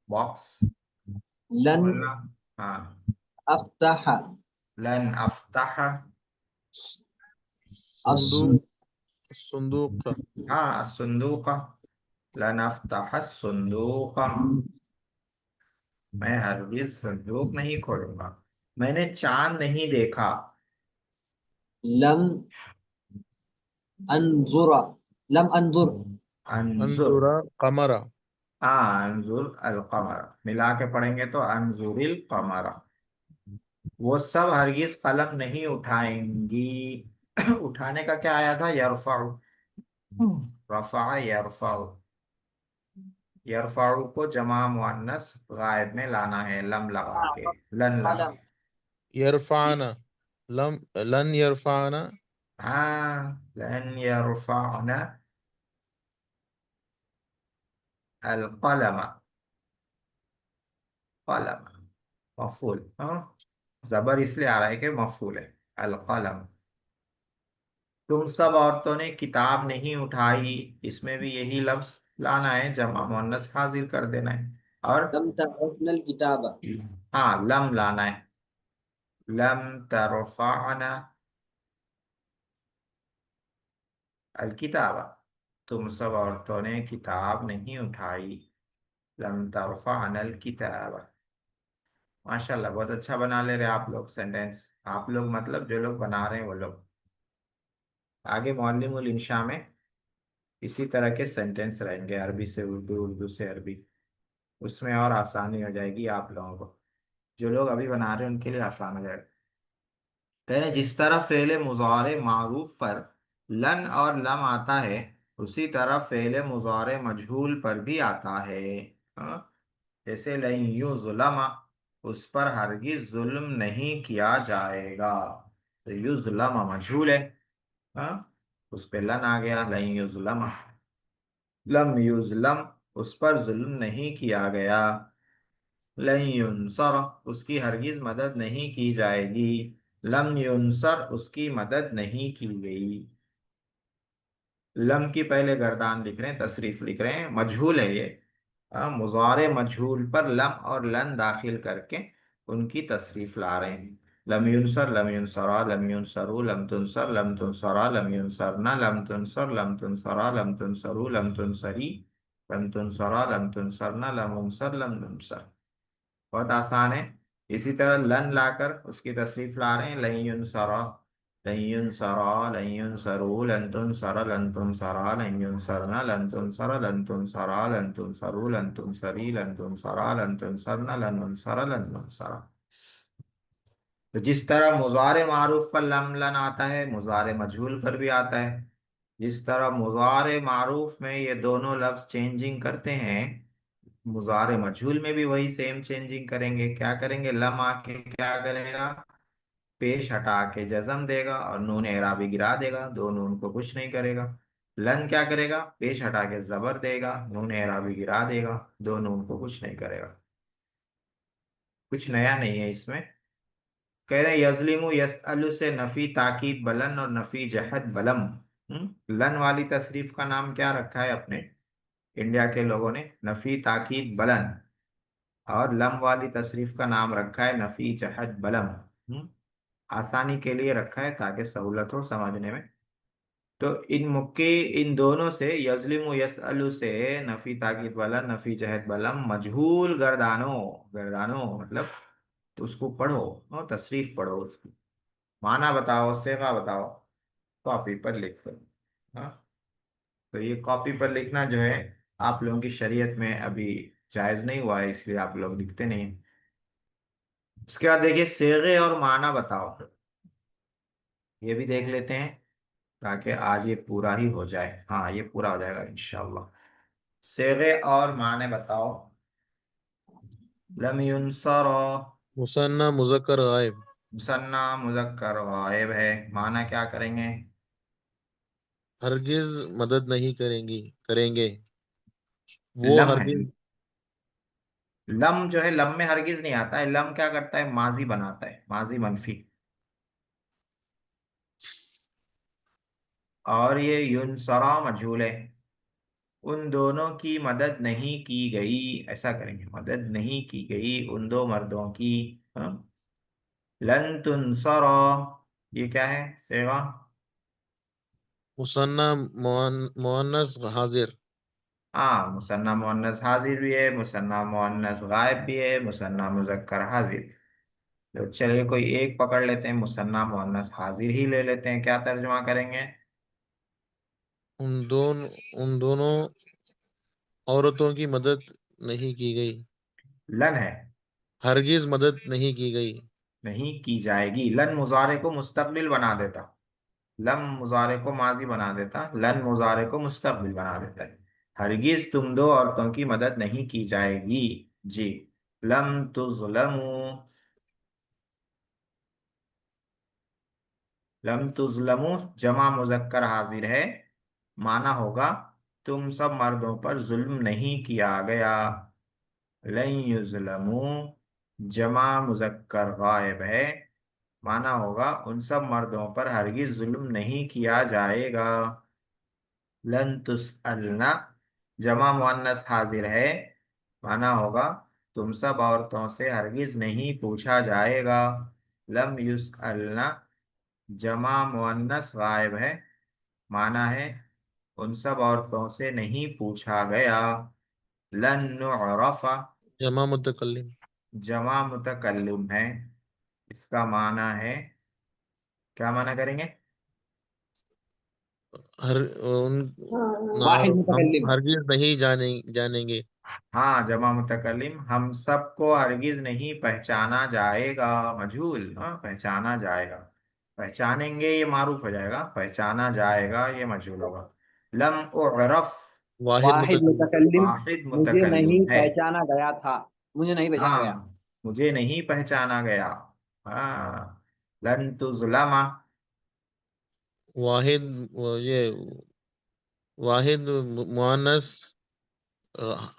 बॉक्स لن खोलना। हाँ, अफ्तह लन अफ्ताह। सुंदूक अस- सुंदूक हाँ, सुंदूक। लन अफ्ताह सुंदूक। मैं हरगिज संदूक नहीं खोलूंगा। मैंने चांद नहीं देखा। Lump अनजुर lump अनजुर अंजुर। अंजुरा कमरा हाँ, अंजुर अल कमर मिला के पढ़ेंगे तो अंजुरिल कमर। वो सब हरगिज कलम नहीं उठाएंगी। उठाने का क्या आया था? यरफाउ। रफा यरफाउ। यरफाउ को जमा मुअन्नस गायब में लाना है लम लगा के, लन लगा कलम के। यरफाना लन यरफाना हाँ, लन यरफाना अल कलम। कलम मफूल। हाँ, जबर इसलिए आ रहा है कि मफूल है। अल कलम। तुम सब औरतों ने किताब नहीं उठाई। इसमें भी यही लफ्ज लाना है, जमा मुअन्नस हाजिर कर देना है। और लम तरफनल किताब हाँ, लम लाना है। लम तरफाना अल किताबा। तुम सब औरतों ने किताब नहीं उठाई। लम तरफाना अल किताबा। माशाल्लाह, बहुत अच्छा बना ले रहे आप लोग सेंटेंस। आप लोग मतलब जो लोग बना रहे हैं वो लोग। आगे मौलिमुल इंशा में इसी तरह के सेंटेंस रहेंगे, अरबी से उर्दू, उर्दू से अरबी। उसमें और आसानी हो जाएगी आप लोगों को। जो लोग अभी बना रहे हैं उनके लिए आसान हो जाएगा। कहने जिस तरह फेले मुजारे मारूफ पर लन और लम आता है, उसी तरह फेले मुजारे मजहूल पर भी आता है। हाँ? जैसे लन युज़लमा, उस पर हरगिज जुल्म नहीं किया जाएगा। तो युज़लमा मजहूल है। हाँ? उस पे लन आ गया, लन युज़लमा। लम युज़लम, उस पर जुल्म नहीं किया गया। लन युनसर, उसकी हरगिज मदद नहीं की जाएगी। लम युनसर, उसकी मदद नहीं की गई। लम की पहले गर्दान लिख रहे हैं, तसरीफ लिख रहे हैं, मजहूल है ये। मुजारे मजहूल पर लम और लन दाखिल करके उनकी तसरीफ ला रहे हैं। लम युनसर, लम युनसरा, लम युनसरू, लम तुनसर, लम तुनसरा, लम युनसरना, लम तुनसर, लम तुनसरा, लम तुनसरू, लम तुनसरी, लम तुनसरा, लम तुनसरना, लम उनसर, लम नुनसर। बहुत आसान है। इसी तरह लन लाकर उसकी तशरीफ ला रहे हैं, लन युनसरा, लन युनसरा, लन युनसरू, लन तुनसरा, लन तुनसरा, लन युनसरना, लन तुनसरा, लन तुनसरा, लन तुनसरू, लन तुनसरी, लन तुनसरा, लन तुनसरना, लन उनसरा, लन नुनसरा। तो जिस तरह मुजारे मारूफ पर लम लन आता है, मुजारे मजहूल पर भी आता है। जिस तरह मुजारे मारूफ में ये दोनों लफ्ज चेंजिंग करते हैं, मुजारे मजहूल में भी वही सेम चेंजिंग करेंगे। क्या करेंगे? लम आके क्या करेगा? पेश हटा के जज्म देगा और नून एराबी गिरा देगा, दो नून को कुछ नहीं करेगा। लन क्या करेगा? पेश हटा के जबर देगा, नून एराबी गिरा देगा, दो नून को कुछ नहीं करेगा। कुछ नया नहीं है इसमें। कह रहे यजलिमु यसअलु से नफी ताकीद बलन और नफी जहद बलम। लन वाली तशरीफ का नाम क्या रखा है अपने इंडिया के लोगों ने? नफी ताकीद बलन। और लम वाली तशरीफ का नाम रखा है नफी जहद बलम। आसानी के लिए रखा है ताकि सहूलत हो समझने में। तो इन मुक्के इन दोनों से यजलिमु यसअलु से नफी ताकीद बलन, नफी जहद बलम, मजहूल गर्दानो। गर्दानो मतलब तो उसको पढ़ो और तशरीफ पढ़ो उसकी। माना बताओ, सेवा बताओ, कॉपी पर लिख दो। हाँ, तो ये कॉपी पर लिखना जो है आप लोगों की शरीयत में अभी जायज नहीं हुआ है, इसलिए आप लोग लिखते नहीं हैं। उसके बाद देखिए सेगे और माना बताओ। ये भी देख लेते हैं ताकि आज ये पूरा ही हो जाए। हाँ, ये पूरा हो जाएगा इंशाल्लाह। सेगे और माने बताओ। लम युनसर, मुसन्ना मुजक्कर गायब मुसन्ना मुजक्कर गायब है। माना क्या करेंगे? हरगिज मदद नहीं करेंगे वो लम है। हरगिज लम जो है, लम में हरगिज नहीं आता है। लम क्या करता है? माजी बनाता है, माजी मनफी। और ये युनसरा मजहूल है। उन दोनों की मदद नहीं की गई। ऐसा करेंगे, मदद नहीं की गई उन दो मर्दों की। हाँ? लन तुनसरा, ये क्या है सेवा? मुसन्ना मुअन्नस हाजिर। हाँ, मुसन्ना मुअन्नस हाजिर भी है, मुसन्ना मुअन्नस गायब भी है, मुसन्ना मुजक्कर हाजिर। तो चलिए कोई एक पकड़ लेते हैं, मुसन्ना मुअन्नस हाजिर ही ले लेते हैं। क्या तर्जुमा करेंगे? उन दोनों औरतों की मदद नहीं की गई, लन है, हरगिज मदद नहीं की गई। नहीं की जाएगी। लन मुजारे को मुस्तकबिल बना देता, लम मुजारे को माजी बना देता, लन मुजारे को मुस्तकबिल बना देता है। हरगिज तुम दो औरतों की मदद नहीं की जाएगी। जी। लम तुज़लमू, लम तुज़लमू जमा मुजक्कर हाजिर है, माना होगा तुम सब मर्दों पर जुल्म नहीं किया गया। लन युज़लमू जमा मुजक्कर गायब है, माना होगा उन सब मर्दों पर हरगिज जुल्म नहीं किया जाएगा। लन तुसअलना जमा मुअन्नस हाजिर है, माना होगा तुम सब औरतों से हरगिज नहीं पूछा जाएगा। लम युसअलना जमा मुअन्नस गायब है, माना है उन सब औरतों से नहीं पूछा गया। लन नुअरफा जमा मुतकल्लिम। जमा मुतकल्लिम है, इसका माना है, क्या माना करेंगे? हर उन ना वाहिद हम मुतकल्लिम। हरगिज नहीं जानेंगे। हाँ, जमा मुतकल्लिम हम सबको हरगिज नहीं पहचाना जाएगा। मजहूल, हाँ, पहचाना जाएगा। पहचानेंगे ये मारूफ हो जाएगा, पहचाना जाएगा ये मजहूल होगा। लम उरफ वाहिद वाहिद मुतकल्लिम। मुतकल्लिम। वाहिद मुझे मुतकल्लिम नहीं है। पहचाना गया था। मुझे नहीं पहचाना गया। हाँ, मुझे नहीं पहचाना गया। हाँ। लन तुज़लमा वाहिद ये वाहिद मुअन्नस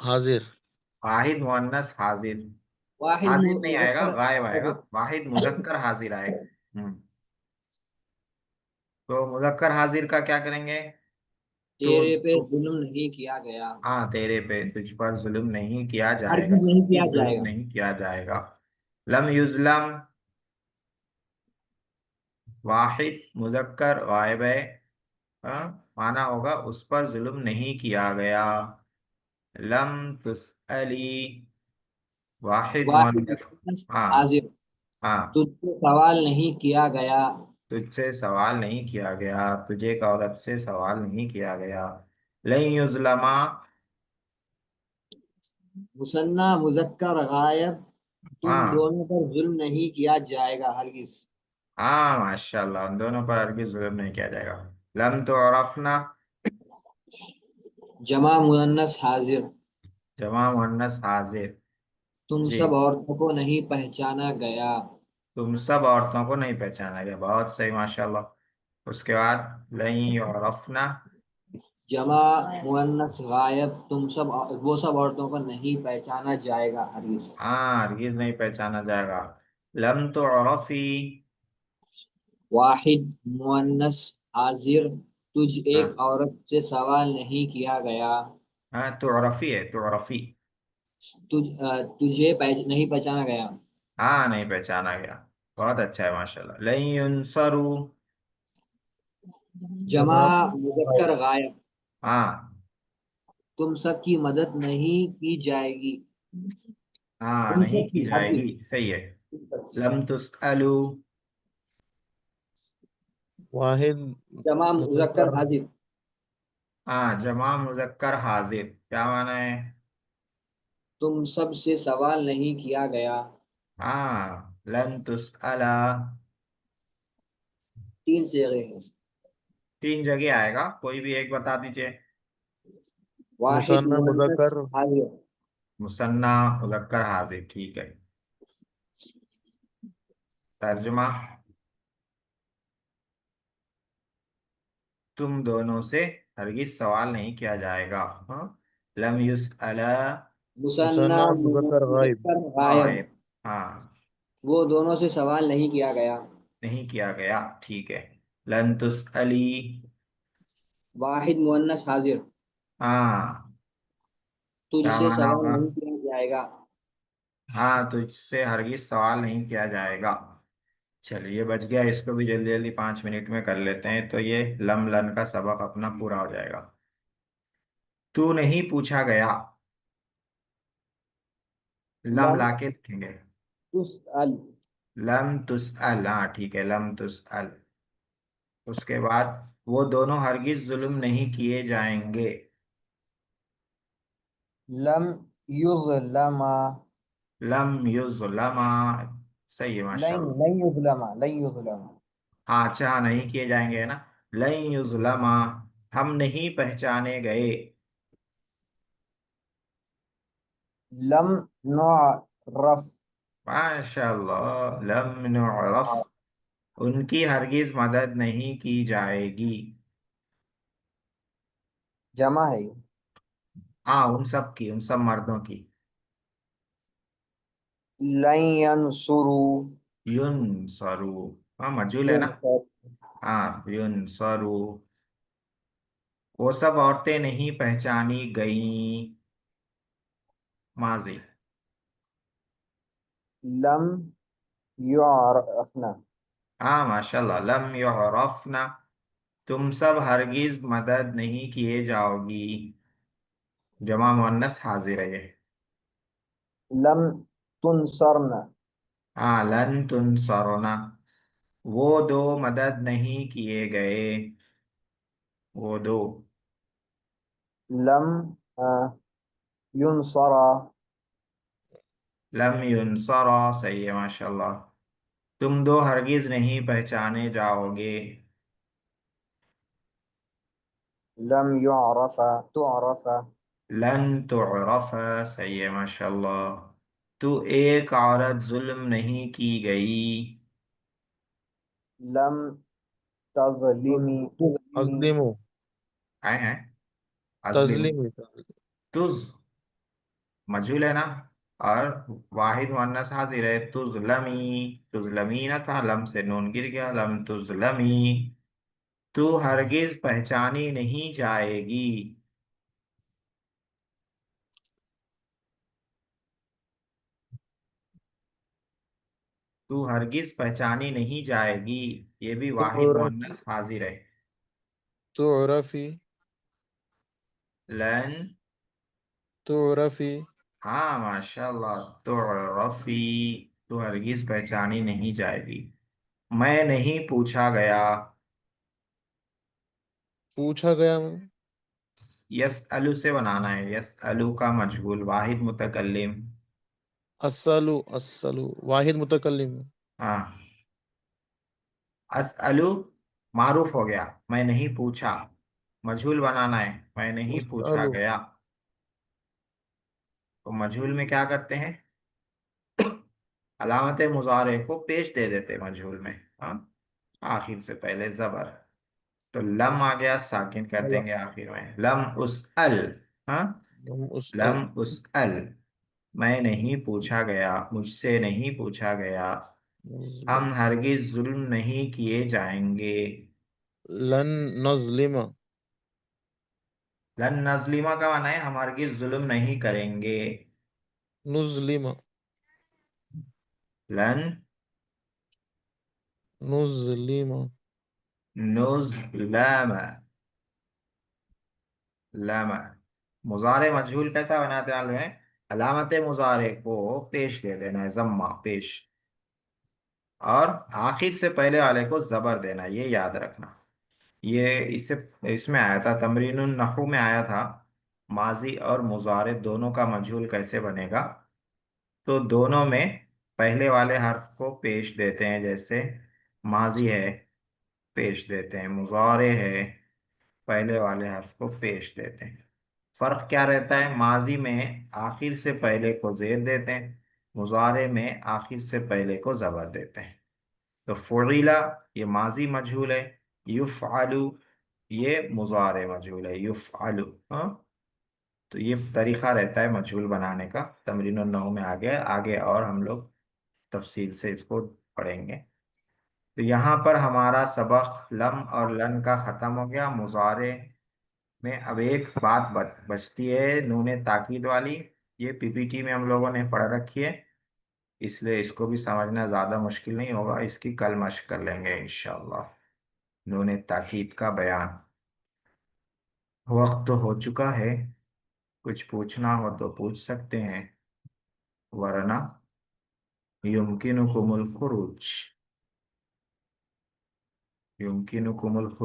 हाजिर। वाहिद मुअन्नस हाजिर, वाहिद हाजिर नहीं आएगा, मुजक्कर गायब आएगा। हाजिर। वाहिद मुजक्कर हाजिर आएगा। तो मुजक्कर हाजिर का क्या करेंगे? तेरे पे तो जुल्म नहीं किया गया। हाँ, तेरे पे तुझ पर जुल्म नहीं किया जाएगा, हरगिज नहीं किया कि जुल्म जाएगा। नहीं किया जाएगा। लम युजलम वाहिद मुजक्कर गायब है, हाँ, माना होगा उस पर जुल्म नहीं किया गया। लम तुसअली वाहिद वाहिद मुअन्नस, मुअन्नस हाँ। हाजिर। हाँ, तुझसे सवाल नहीं किया गया। तुझसे सवाल नहीं किया गया, तुझे एक औरत से सवाल नहीं किया गया। लन युजलमा, मुसन्ना मुजक्कर गायब। तुम हाँ। दोनों पर जुल्म नहीं किया जाएगा हरगिज। हाँ, माशाल्लाह, उन दोनों पर हरगिज जुल्म नहीं किया जाएगा। लम तो अरफना जमा मुअन्नस हाजिर। जमा मुअन्नस हाजिर। तुम जी। सब औरतों को नहीं पहचाना गया। तुम सब औरतों को नहीं पहचाना गया, बहुत सही माशाल्लाह। उसके बाद लई और अफना, जमा मुअन्नस गायब। तुम सब वो सब औरतों को नहीं पहचाना जाएगा हरगिज। हाँ, हरगिज नहीं पहचाना जाएगा। लम तो औरफी, वाहिद मुअन्नस हाजिर। तुझ एक हाँ। औरत से सवाल नहीं किया गया। हाँ, तो औरफी है, तो औरफी। तुझे नहीं पहचाना गया। हाँ, नहीं पहचाना गया, बहुत अच्छा है माशाल्लाह। लई युनसरू, जमा मुजक्कर गायब। हाँ। तुम सब की मदद नहीं की जाएगी। हाँ, तुम नहीं सब की की हरगिज। जाएगी, सही है। लम तुसअलू, वाहिद जमा मुजक्कर मुजक्कर हाजिर। हाँ, जमा मुजक्कर हाजिर, क्या माना है? तुम सब से सवाल नहीं किया गया। हाँ, लन तुसअला, तीन सेगे हैं। तीन जगह आएगा, कोई भी एक बता दीजिए। वाहिद मुसन्ना मुअन्नस मुजक्कर हाजिर। मुसन्ना मुजक्कर हाजिर, ठीक है। तर्जुमा, तुम दोनों से हरगिज सवाल नहीं किया जाएगा। हाँ, लम युसअला मुसन्ना मुसन्ना मुजक्कर गायब। मुजक्कर गायब। गायब, हाँ, वो दोनों से सवाल नहीं किया गया। नहीं किया गया, ठीक है। लन तुसअली, वाहिद मुअन्नस हाजिर। हाँ, क्या तुझसे माना सवाल होगा? नहीं किया जाएगा। हाँ, तो इससे हरगिज सवाल नहीं किया जाएगा। चलिए, बच गया, इसको भी जल्दी जल्दी 5 मिनट में कर लेते हैं, तो ये लम लन का सबक अपना पूरा हो जाएगा। तू नहीं पूछा गया, लम लम लाके लिखेंगे। तुसअल, लम तुसअल, हाँ ठीक है, लम तुसअल। उसके बाद वो दोनों हरगिज जुल्म नहीं किए जाएंगे। लम युज़लमा, लम युज़लमा, सही है लन माशाल्लाह। लन युज़लमा, लन युज़लमा। हाँ अच्छा, हाँ, नहीं किए जाएंगे है ना। लन युज़लमा, हम नहीं पहचाने गए। लम नुअरफ, माशाल्लाह, लम नुअरफ, उनकी हरगिज मदद नहीं की जाएगी। जमा है ये। हाँ, उन सब की, उन सब मर्दों की। लन यंसुरू, युन सरू, हाँ मजूल है ना। युनसर, हाँ, युन सरू, वो सब औरतें नहीं पहचानी गईं। माजी। लम युअरफना, हाँ माशाल्लाह, लम युरफना, तुम सब हरगिज मदद नहीं किए जाओगी। जमा मुअन्नस हाजिर है ये। लम तुनसरना, हाँ, लन तुनसरना, वो दो मदद नहीं किए गए। वो दो। लम युनसरा, लम युनसरा, सही है माशाल्लाह। तुम दो हरगिज नहीं पहचाने जाओगे। लम युअरफा तुअरफा, लन तुअरफ, सही है माशाल्लाह। तू एक औरत जुल्म नहीं की गई। लम तज़लिमी तुज़लिमी, अजलिमो, आए हैं, अजलिम। तजलिमी, तुज मजहूल है ना, और वाहिद मुअन्नस हाजिर है, तुजलमी। तुजलमी ना था, लम से नून गिर गया, लम तुजलमी, तू हरगिज पहचानी नहीं जाएगी। तू हरगिज पहचानी नहीं जाएगी, ये भी वाहिद तुरफी, मुअन्नस हाजिर है। तुरफी, लन, तुरफी, हाँ माशाल्लाह, तो रफी, तू हरगिज पहचानी नहीं जाएगी। मैं नहीं पूछा गया। पूछा गया। यस अलू से बनाना है, यस अलू का मजहूल वाहिद मुतकल्लिम। अस्सलु, अस्सलु वाहिद मुतकल्लिम। हाँ, अस अलू मारूफ हो गया, मैं नहीं पूछा, मजहूल बनाना है, मैं नहीं पूछा उसअलु, गया। तो मजहूल में क्या करते हैं, अलामत मुजारे को पेश दे देते मजहूल में। हाँ, आखिर से पहले जबर, तो लम उस आ गया, साकिन कर अल, देंगे आखिर में, लम उस अल। हाँ, उसअल, लम उस अल, मैं नहीं पूछा गया, मुझसे नहीं पूछा गया। नज़्लिम, हम हरगिज जुल्म नहीं किए जाएंगे। लन नज़्लिम, लन नजलिमा का माना है हम हरगिज जुल्म नहीं करेंगे। नुज़्लिम, लन नुज़्लिम, नुज़लम, लम, मुजारे मजहूल कैसा बनाते हैं, अलामत मुजारे को पेश दे देना है, जम्मा पेश, और आखिर से पहले वाले को जबर देना, ये याद रखना। ये इससे इसमें आया था, तमरीनुन नहू में आया था, माजी और मुजारे दोनों का मजहूल कैसे बनेगा। तो दोनों में पहले वाले हर्फ को पेश देते हैं, जैसे माजी है, पेश देते हैं, मुजारे है, पहले वाले हर्फ को पेश देते हैं। फर्क क्या रहता है, माजी में आखिर से पहले को जेर देते हैं, मुजारे में आखिर से पहले को जबर देते हैं। तो फ़ुइला, ये माजी मजहूल है, युफ़अलु, ये मुजारे मजहूल है, युफ़अलु। हाँ, तो ये तरीका रहता है मजहूल बनाने का। तमरीन नहू में आ गया आगे, और हम लोग तफसील से इसको पढ़ेंगे। तो यहाँ पर हमारा सबक लम और लन का ख़त्म हो गया। मुजारे में अब एक बात बचती है, नूने ताकीद वाली, ये पीपीटी में हम लोगों ने पढ़ रखी है। اس لیے اس کو بھی سمجھنا زیادہ مشکل نہیں ہوگا، اس کی کل مشق کر لیں گے انشاءاللہ۔ نون تاکید کا بیان۔ وقت تو ہو چکا ہے، کچھ پوچھنا ہو تو پوچھ سکتے ہیں، ورنہ يمكنكم الخروج، يمكنكم الخروج